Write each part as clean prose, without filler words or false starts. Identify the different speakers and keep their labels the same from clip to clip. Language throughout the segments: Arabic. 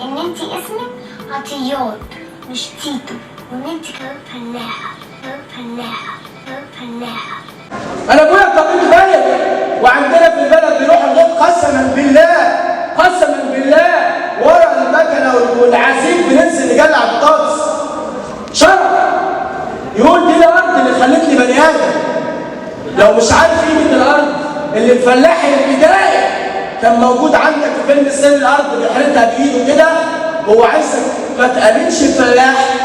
Speaker 1: ان انت اسمك عطيات مش تيتو، وان انت كمان فلاحه فلاحه.
Speaker 2: انا ابويا طبيب بلد، وعندنا في البلد بيروح الغيط قسما بالله ورا المكنه والعزيز بننزل نجلع بطاطس. شرف يقول دي الارض اللي خلتني بني ادم. لو مش عارف قيمه الارض، اللي الفلاح البدائي كان موجود عندك في فيلم سن الارض بيحرتها بايده كده، هو عايزك ما تامنش الفلاح،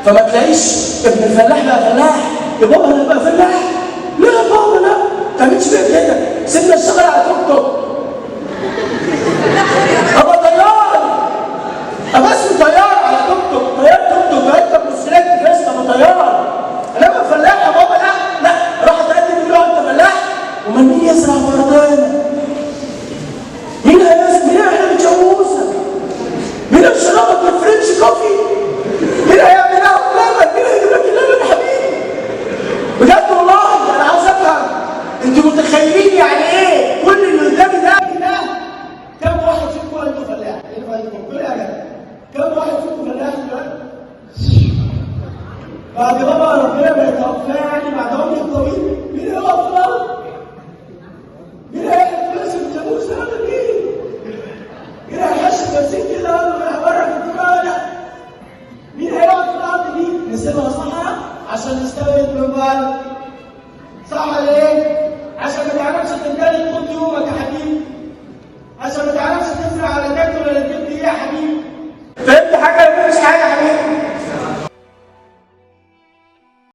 Speaker 2: فما تلاقيش ابن الفلاح بقى فلاح. يا بابا انا بقى فلاح؟ لا يا بابا لا، ما تعملش فيها كده، سيبنا اشتغل على توك توك. ابقى طيار، ابقى اسمي طيار على توك توك، طيار توك توك، بركب مسيرات فيستا ابقى طيار. انا بقى فلاح يا بابا؟ لا روح اتقدم له انت فلاح. امال مين يزرع بردانه؟ مين هيعمل جاموسه؟ مين هيشربك الفرنش كوفي؟ مين هيعمل قهوه بلبن؟ مين هيجيب لك اللبن يا حبيبي؟ بجد والله انا عاوز افهم، انتوا متخيلين يعني ايه كل اللي قدامي ده؟ كم واحد فيكم انتوا فلاح؟ كل حاجه كم واحد فيكم فلاح دلوقتي؟ بعد بابا ربنا ما يتوفاه يعني بعد عمر طويل، مين هيقف في الارض؟ مين هيحط فلوس الجاموسه؟ مين هيحشر بنزين كده ولا بره في الدنيا؟ مين هيقعد في الارض دي؟ نسيبها صحراء عشان نستورد من بره. صح ولا ايه؟ عشان ما تعملش تنجلي طول يومك